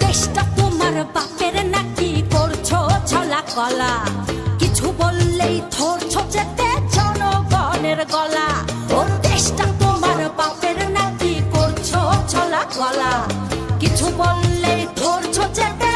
দেশটা তোমার বাপের নাকি করছো ছলা কলা, কিছু বললেই ধরছো যেতে জনগণের গলা। ও দেশটা তোমার বাপের নাকি করছো ছলা কলা, কিছু বললেই ধরছো যেতে